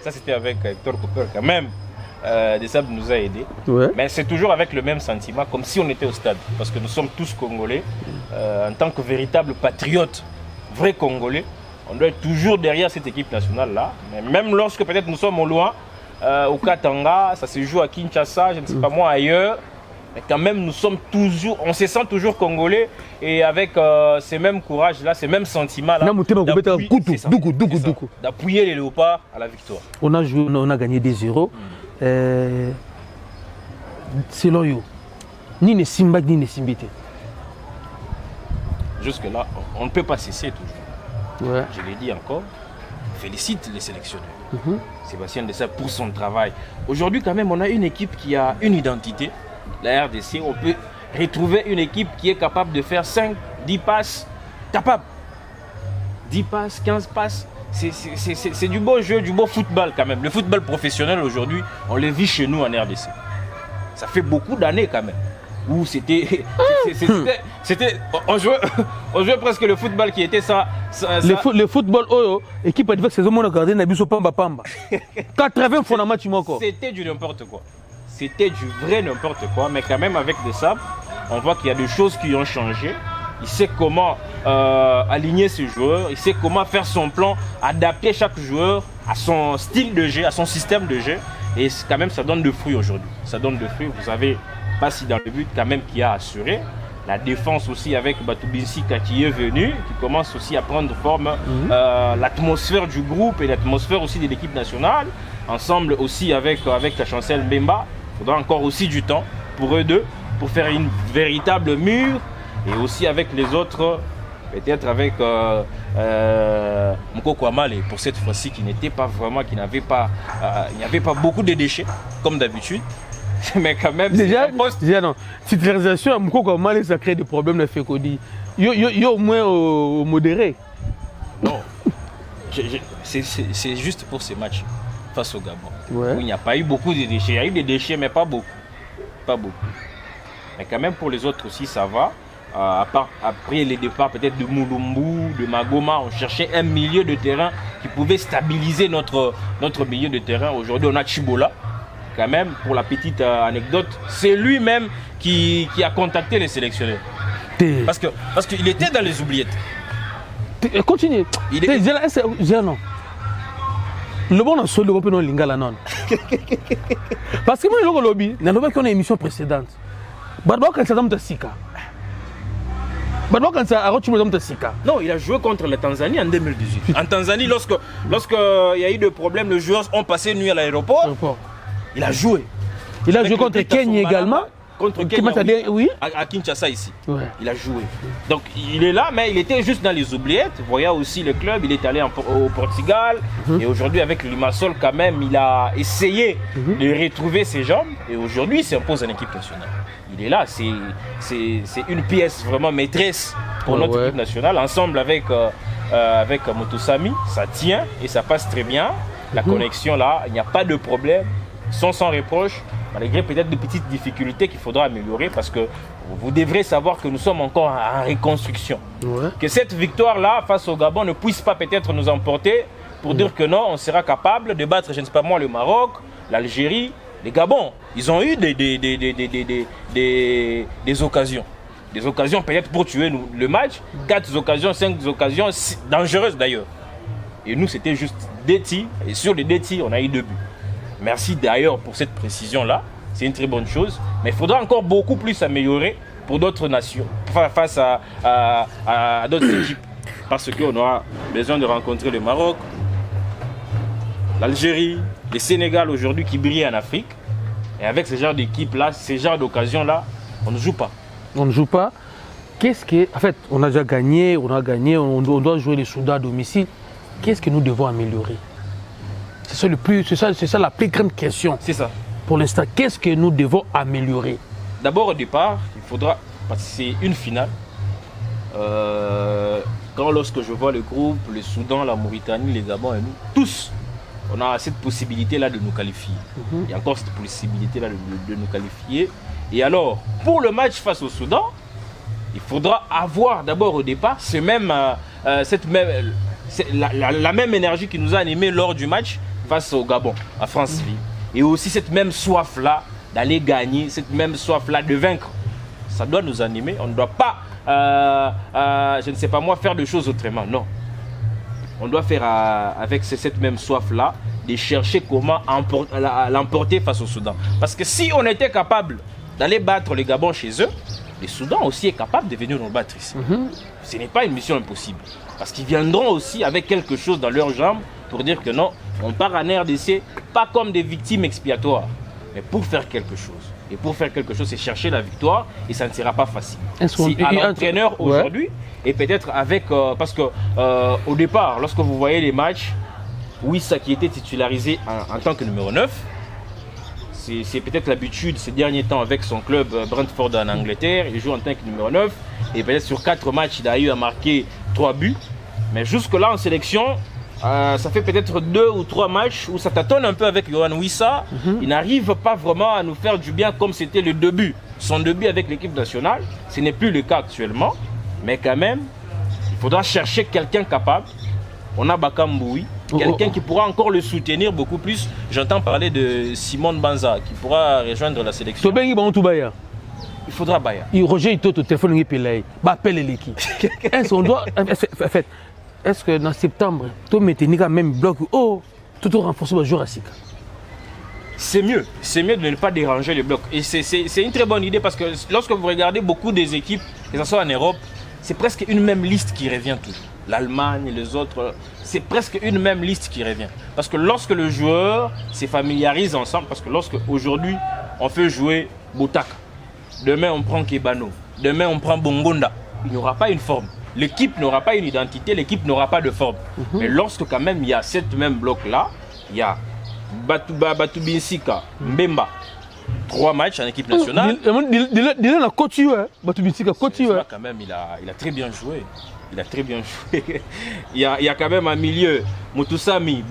ça c'était avec Hector Cooper quand même. Dessab nous a aidés. Ouais. Mais c'est toujours avec le même sentiment, comme si on était au stade. Parce que nous sommes tous Congolais. En tant que véritables patriotes, vrais Congolais, on doit être toujours derrière cette équipe nationale-là. Mais même lorsque peut-être nous sommes au loin, au Katanga, ça se joue à Kinshasa, je ne sais pas moi, ailleurs. Mais quand même, nous sommes toujours, on se sent toujours Congolais et avec ces mêmes courages-là, ces mêmes sentiments-là, d'appuyer les léopards à la victoire. On a joué, on a gagné 2-0. Selon vous, ni ne Simba ni ne Simbité. Jusque-là, on ne peut pas cesser toujours. Ouais. Je l'ai dit encore, félicite les sélectionneurs. Sébastien Dessab pour son travail. Aujourd'hui, quand même, on a une équipe qui a une identité. La RDC, on peut retrouver une équipe qui est capable de faire 5, 10 passes, capable. 10 passes, 15 passes, c'est du beau jeu, du beau football quand même. Le football professionnel aujourd'hui, on le vit chez nous en RDC. Ça fait beaucoup d'années quand même. Où on jouait presque le football qui était ça. Le football, équipe adverse, c'est mon gardien, Nabiso Pamba Pamba. 80 fois dans match, c'était du n'importe quoi. C'était du vrai n'importe quoi, mais quand même avec Dessab, on voit qu'il y a des choses qui ont changé. Il sait comment aligner ses joueurs, il sait comment faire son plan, adapter chaque joueur à son style de jeu, à son système de jeu. Et quand même, ça donne de fruits aujourd'hui. Ça donne de fruits. Vous avez Passi dans le but quand même qui a assuré. La défense aussi avec Batubinsika qui est venu, qui commence aussi à prendre forme. L'atmosphère du groupe et l'atmosphère aussi de l'équipe nationale. Ensemble aussi avec la chancelle Mbemba. Il faudra encore aussi du temps pour eux deux, pour faire une véritable mûre. Et aussi avec les autres, peut-être avec Mukoko Amale, pour cette fois-ci, qui n'était pas vraiment, il n'y avait pas beaucoup de déchets, comme d'habitude. Mais quand même, déjà non. Titularisation à Mukoko Amale, ça crée des problèmes de Fekodi. Yo au moins modéré. Non, c'est juste pour ces matchs face au Gabon. Ouais. Où il n'y a pas eu beaucoup de déchets. Il y a eu des déchets, mais pas beaucoup. Pas beaucoup. Mais quand même, pour les autres aussi, ça va. Après les départs peut-être de Moulumbu, de Magoma, on cherchait un milieu de terrain qui pouvait stabiliser notre milieu de terrain. Aujourd'hui, on a Chibola. Quand même, pour la petite anecdote, c'est lui-même qui a contacté les sélectionneurs. Parce qu'il était dans les oubliettes. Continue. Non. Le bon a solo le lingala non. Parce que moi le lobby, na lobby qu'on a une émission précédente. Badwa quand ça me sika. Badwa quand ça a retrouvé me sika. Non, il a joué contre la Tanzanie en 2018. En Tanzanie lorsque il y a eu des problèmes, les joueurs ont passé nuit à l'aéroport. Il a joué. Il a joué contre Kenya également. Contre Kenya, oui. À Kinshasa ici. Ouais. Il a joué. Donc il est là, mais il était juste dans les oubliettes. Vous voyez aussi le club, il est allé au Portugal. Et aujourd'hui avec Limassol quand même, il a essayé de retrouver ses jambes. Et aujourd'hui il s'impose en équipe nationale. Il est là, c'est une pièce vraiment maîtresse pour notre équipe nationale. Ensemble avec Motosami, ça tient et ça passe très bien. La connexion là, il n'y a pas de problème. Sans reproche, malgré peut-être de petites difficultés qu'il faudra améliorer parce que vous devrez savoir que nous sommes encore en reconstruction. Ouais. Que cette victoire-là face au Gabon ne puisse pas peut-être nous emporter pour dire que non, on sera capable de battre, je ne sais pas moi, le Maroc, l'Algérie, les Gabon. Ils ont eu des occasions. Des occasions peut-être pour tuer le match. 4 occasions, 5 occasions, dangereuses d'ailleurs. Et nous, c'était juste des tirs. Et sur les 2 tirs, on a eu 2 buts. Merci d'ailleurs pour cette précision-là, c'est une très bonne chose. Mais il faudra encore beaucoup plus améliorer pour d'autres nations, face à d'autres équipes. Parce qu'on aura besoin de rencontrer le Maroc, l'Algérie, le Sénégal aujourd'hui qui brillent en Afrique. Et avec ce genre d'équipe-là, ce genre d'occasion-là, on ne joue pas. On ne joue pas. En fait, on a déjà gagné, on doit jouer les Soudan à domicile. Qu'est-ce que nous devons améliorer? C'est ça la plus grande question. C'est ça. Pour l'instant, qu'est-ce que nous devons améliorer? D'abord, au départ, il faudra, parce que c'est une finale, lorsque je vois le groupe, le Soudan, la Mauritanie, les Gabon et nous, tous, on a cette possibilité-là de nous qualifier. Il y a encore cette possibilité-là de nous qualifier. Et alors, pour le match face au Soudan, il faudra avoir d'abord au départ la même énergie qui nous a animés lors du match face au Gabon, à Franceville. et aussi cette même soif-là d'aller gagner, cette même soif-là de vaincre. Ça doit nous animer. On ne doit pas, je ne sais pas moi, faire des choses autrement. Non. On doit faire avec cette même soif-là de chercher comment l'emporter face au Soudan. Parce que si on était capable d'aller battre les Gabon chez eux, le Soudan aussi est capable de venir nous battre ici. Ce n'est pas une mission impossible. Parce qu'ils viendront aussi avec quelque chose dans leurs jambes pour dire que non, on part en RDC, pas comme des victimes expiatoires, mais pour faire quelque chose. Et pour faire quelque chose, c'est chercher la victoire et ça ne sera pas facile. Si à l'entraîneur aujourd'hui, et peut-être avec... parce que au départ, lorsque vous voyez les matchs, Wissa qui était titularisé en tant que numéro 9, c'est peut-être l'habitude ces derniers temps avec son club Brentford en Angleterre, il joue en tant que numéro 9, et peut-être sur 4 matchs, il a eu à marquer 3 buts. Mais jusque-là en sélection, ça fait peut-être 2 ou 3 matchs où ça tâtonne un peu avec Yohan Wissa. Il n'arrive pas vraiment à nous faire du bien comme c'était le début. Son début avec l'équipe nationale, ce n'est plus le cas actuellement. Mais quand même, il faudra chercher quelqu'un capable. On a Bakamboui, quelqu'un qui pourra encore le soutenir beaucoup plus. J'entends parler de Simon Banza qui pourra rejoindre la sélection. Il faudra Baya. Roger, il te téléphone, il peut appelle l'équipe. Est-ce que dans septembre, tu mets un même bloc tout renforcer le joueur à Sika? C'est mieux de ne pas déranger le bloc. Et c'est une très bonne idée parce que lorsque vous regardez beaucoup des équipes, que ce soit en Europe, c'est presque une même liste qui revient toujours. L'Allemagne, les autres, c'est presque une même liste qui revient. Parce que lorsque le joueur se familiarise ensemble, parce que lorsque aujourd'hui on fait jouer Boutaka, demain on prend Kebano, demain on prend Bongonda, il n'y aura pas une forme. L'équipe n'aura pas une identité, l'équipe n'aura pas de forme. Mais lorsque quand même il y a cette même bloc-là, il y a Batubinsika, Mbemba, 3 matchs en équipe nationale. Il a Batubinsika, quand même, il a très bien joué. Il a très bien joué. il y a quand même un milieu, Mutusami,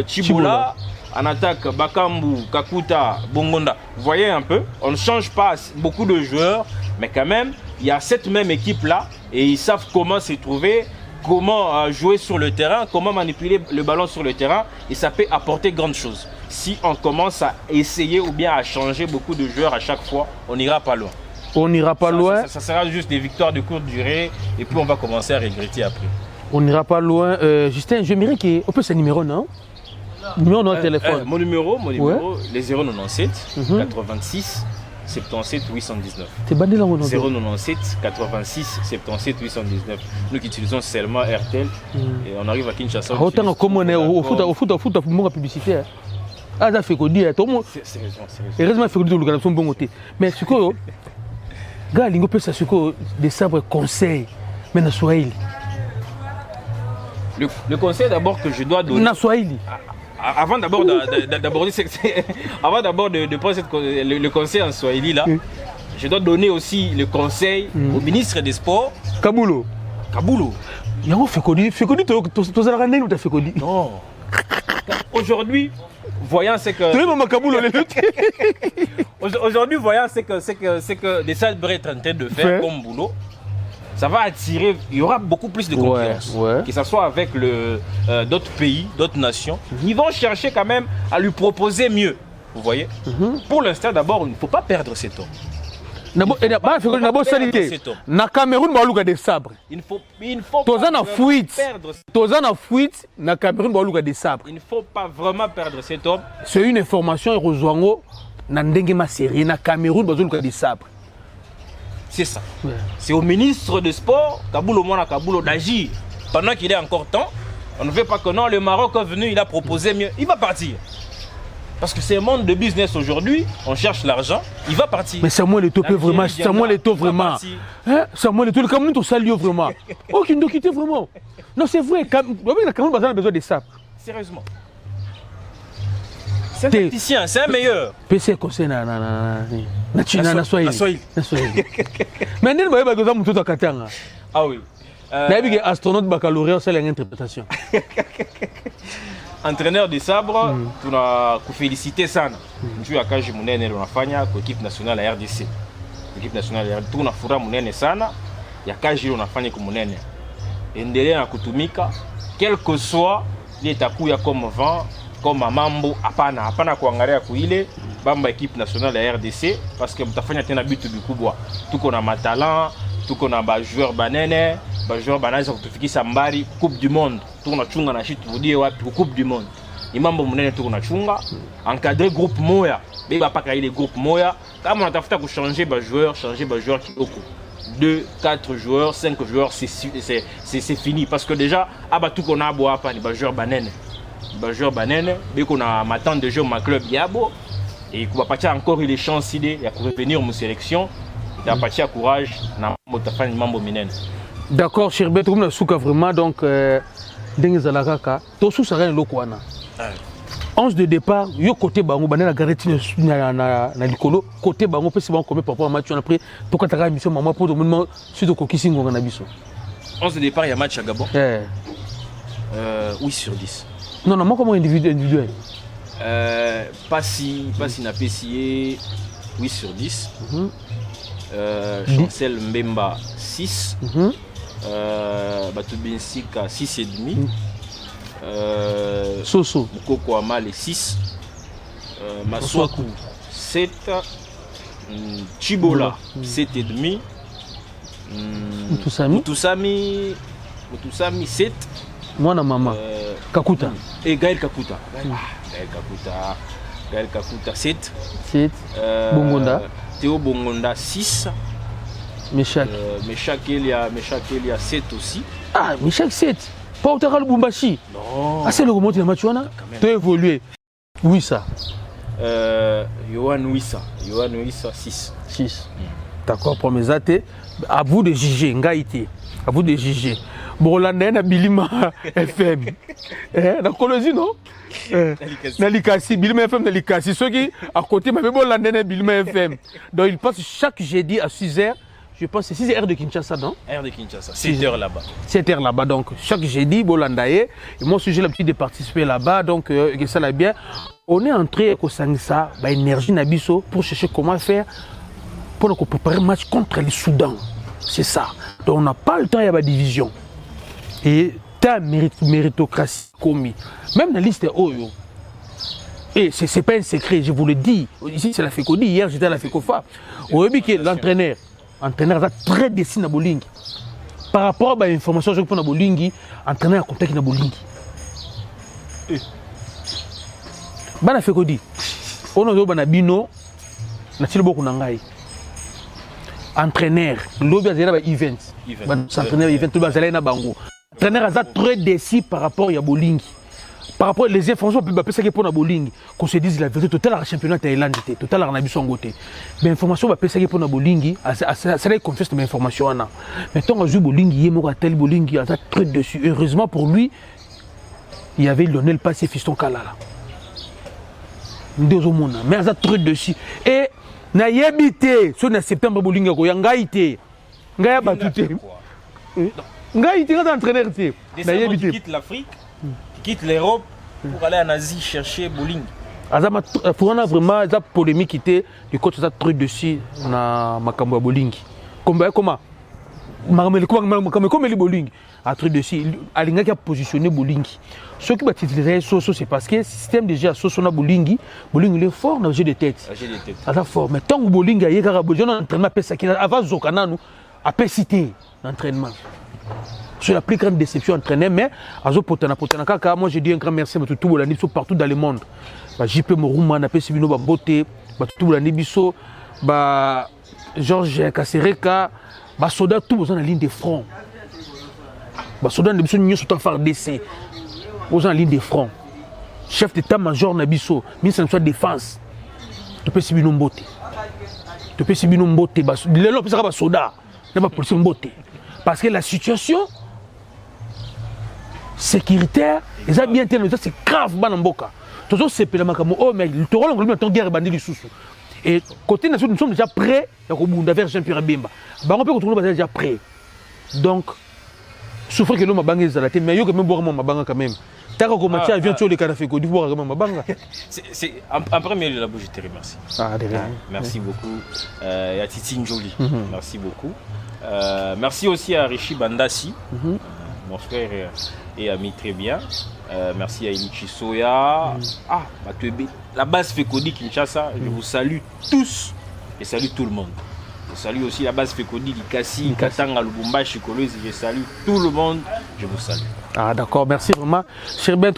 Chiboula, en attaque, Bakambu, Kakuta, Bongonda. Vous voyez un peu, on ne change pas beaucoup de joueurs, mais quand même, il y a cette même équipe-là et ils savent comment se trouver, comment jouer sur le terrain, comment manipuler le ballon sur le terrain et ça peut apporter grandes choses. Si on commence à essayer ou bien à changer beaucoup de joueurs à chaque fois, on n'ira pas loin. On n'ira pas loin. Ça sera juste des victoires de courte durée et puis on va commencer à regretter après. On n'ira pas loin. Justin, j'aimerais qu'on peut ce numéro, non? Numéro dans le téléphone. Mon numéro, les 097 86 77 819. C'est bandé là, 097 86 77 819. Nous qui utilisons seulement RTL et on arrive à Kinshasa. Autant comme on est au foot, pour publicité. Ah, ça fait quoi dire? Sérieusement. Heureusement, il faut que nous le bon côté. Mais ce que gars, il peut s'assurer des sabres conseils, mais dans Swahili. Le conseil d'abord que je dois donner. Dans Swahili. Avant d'abord de prendre le conseil en Swahili là, je dois donner aussi le conseil au ministre des Sports. Kabulo. Yango Fekodi, non. Aujourd'hui, voyant ce que aujourd'hui voyant ce que des Salbres est en train de faire comme boulot, ça va attirer, il y aura beaucoup plus de concurrence, que ce soit avec d'autres pays, d'autres nations. Ils vont chercher quand même à lui proposer mieux, vous voyez. Pour l'instant d'abord, il ne faut pas perdre cet homme. Na Cameroun, il y a des sabres. Il ne faut pas vraiment perdre cet homme. C'est une information, na Cameroun, il y a des sabres. C'est ça. C'est au ministre des Sports, Kaboulo d'agir pendant qu'il est encore temps. On ne veut pas que non, le Maroc est venu, il a proposé mieux. Il va partir. Parce que c'est un monde de business aujourd'hui, on cherche l'argent, il va partir. Mais Samuel Eto'o peut vraiment, Samuel Eto'o vraiment. Samuel Eto'o, le Cameroun est salio vraiment. Oh, qui nous quitte vraiment. Non, c'est vrai, le Cameroun a besoin de ça. Sérieusement. C'est un tacticien, c'est un meilleur. PC conseil na Swahili. Mais n'est pas que ça me tout à Katanga. Ah oui. N'avez pas astronaute baccalauréat, c'est l'interprétation. Entraîneur de sabre, tu as félicité sana. Tu as kaji munene unafanya kwa équipe nationale ya RDC. Équipe nationale ya RDC tuna furaha munene sana ya kaji unafanya kwa munene. Endelea na kutumika quel que soit l'état kuya comme vent, comme Mambo apana kuangalia kuile bamba équipe nationale ya RDC parce que mtafanya tena bitu bikubwa. Tuko na matalent, tuko na ba joueur banene, ba joueur banaweza kutufikisha mbali Coupe du Monde. Tuko na chunga na shit tudie wapi Coupe du Monde. Ni mambo mnene tuko na chunga, encadrer groupe moya, beba paka ile groupe moya, kama unatafuta changer ba joueur kitoko. 2, 4 joueurs, 5 joueurs, c'est fini. Parce que déjà, tout a bois pas, les joueurs banane. Les joueurs banane, dès qu'on a maintenant de jeu, ma club yabo, et qu'on va pas encore les chances idées, il y a pour revenir en sélection, il y a pas courage, n'a pas de mambo minen. D'accord, Cherbet, comme le souka vraiment, donc, dengue zalakaka, tout sous ça rien l'okwana. 11 de départ, yo côté bango banana garantie na likolo côté bango peut se bon comme papa match on après to kataka mission maman pour le moment sur de kokisi ngo na biso. 11 de départ il y a match à Gabon. 8 sur 10. Non non moi comme individuel. Pas si na PCA 8 sur 10. Chancel Mbemba 6. Batubinsika 6 et demi. Soso Mukoko Amal 6, Maswaku 7, Chibola 7,5, Mutusami 7, moi na maman Kakuta et Gaël Kakuta. Gaël Kakuta 7, Bongonda Théo Bongonda 6, Meshak Elia 7 aussi. Ah Meshak 7. Pas au terrain Lubumbashi. Non. Ah, c'est le remonte de Machuana. Tu as évolué. Oui, ça. Yohan Wissa 6. D'accord, pour mes athées. À vous de juger, Ngaïté. À vous de juger. Bon, là, on a Bilima FM. La colonie, non? Nalikasi, Bilima FM, Nalikasi. Ceux qui, à côté, mais bon, là, on a Bilima FM. Donc, il passe chaque jeudi à 6h. Je pense que c'est 6h de Kinshasa, non? Heure de Kinshasa, 7h là-bas. 7h là-bas, donc chaque jeudi, Bolandaye. Et moi aussi, j'ai l'habitude de participer là-bas, donc ça l'a bien. On est entré au Sangsa, énergie Nabiso, pour chercher comment faire pour préparer un match contre le Soudan. C'est ça. Donc on n'a pas le temps, il y a la division. Et ta méritocratie commis. Même dans la liste Oyo. Et ce n'est pas un secret, je vous le dis. Ici, c'est la FECODI. Hier, j'étais à la FECOFA. Au début, l'entraîneur a très décidé na bolingi. Par rapport à l'information que j'ai pour na bolingi, entraîneur a contacté na bolingi. Bana FECODI. On a dit bino na tilo boku nangai. Entraîneur, l'objet a zéro event. Entraîneur event tout bazala na bango. Entraîneur a très décidé par rapport à bolingi. Par rapport aux informations que pour la bowling, qu'on se dise la vérité, total le championnat Thaïlande, total la Nabisson côté. Mais information pour la bowling, ça c'est confesse mes informations. Mais tant que je bowling, il y a tel bowling, il y a un truc dessus. Heureusement pour lui, il y avait Lionel Passé Fiston Kalala. Mais il y a un truc dessus. Et na yebité, sur le septembre bowling, il y a un gars été. Il y a un gars été. Il y a un entraîneur été. Il quitte l'Afrique. Quitte l'Europe pour aller en Asie chercher bowling. Pour on a vraiment la polémique qui était du coach ça truc dessus na makambo bowling. Comment le bowling a truc dessus alinga qui a positionné bowling. Ce qui va titrer Soso c'est parce que le système déjà Soso na bowling il est fort dans le jeu de tête. À fort mais tant que bowling a yeka besoin d'entraînement pesa qui avant zokana nous a pesité l'entraînement. C'est la plus grande déception entraîneur, mais moi je dis un grand merci à tout le monde partout dans le monde. JP Morouma, Napesibino, Babote, tout le monde, Georges Kassereka, Soda, tout le monde en ligne de front. Soda, nous sommes tous en phare d'essai. Nous en ligne de front. Chef d'état-major Nabiso, ministre de la Défense, Napesibino Mbote. Napesibino Mbote, l'élan, c'est Soda, n'a pas police Mbote. Parce que la situation sécuritaire, ils ont bien tenu, c'est grave, Banamboka. Toujours c'est le Makamo, oh, mais le Toro, on a guerre bandit du sous. Et côté national, nous sommes déjà prêts à vers Jean-Pierre Bemba. On peut retrouver déjà prêts. Donc, souffrir que l'homme a bangé la tête, mais il y a quand même boire ma banga quand même. T'as qu'à commencer à venir sur les canafés, qu'on dit boire ma banga. C'est en premier lieu, je te remercie. Merci beaucoup. Et à Titi Njoli, merci beaucoup. Merci aussi à Rishi Bandassi, mon frère et ami très bien. merci à Eli Chisoya. La base Fekodi Kinshasa, je vous salue tous. Je salue tout le monde. Je salue aussi la base Fekodi Kikasi, Katanga, Lubumbashi, Kolwezi. Je salue tout le monde. Je vous salue. Ah d'accord, merci vraiment. Cher Ben,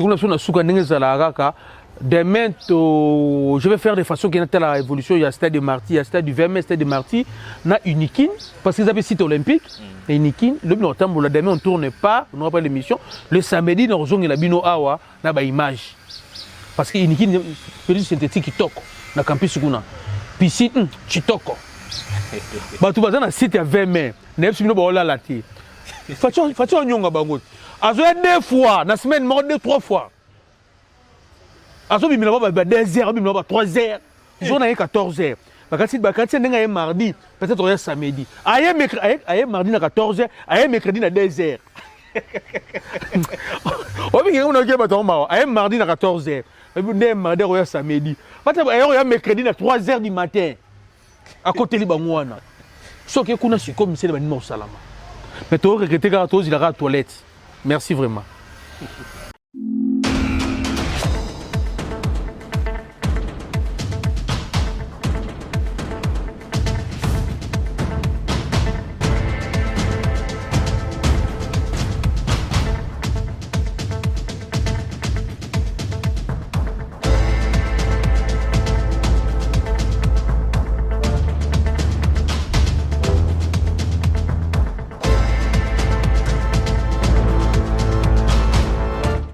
demain, je vais faire de façon qu'il y ait la révolution. Il y a Stade de Marty, il y a Stade du 20 Stade de Marty, il y a Unikin, parce qu'ils avaient site olympique. Et Unikin, le demain on ne tourne pas, on n'aura pas l'émission. Le samedi, nous avons la bino awa, on a une image. Parce que Unikin, c'est synthétique qui toque, dans le campus. Puis site, tu toques. Tu vas dans le site à 20 mai, nous avons la tête. Façon nyonga bango. Azoya 2 fois, na semaine mort 2-3 fois. Azo bimina ba 2 heures, bimina ba 3 heures. Jour na 14 heures. Bakati ndenga mardi, peut-être on samedi. Aye mardi na 14 heures, aye mercredi na 2 heures. Obi ngi ngona ke bato mbawa, aye mardi na 14 heures. Ndé mardi on samedi. Bata aye mercredi na 3 heures du matin. À côté li bango wana. Soki kuna si comme c'est le salama. Mais tu as regretté quand tu as la toilette. Merci vraiment.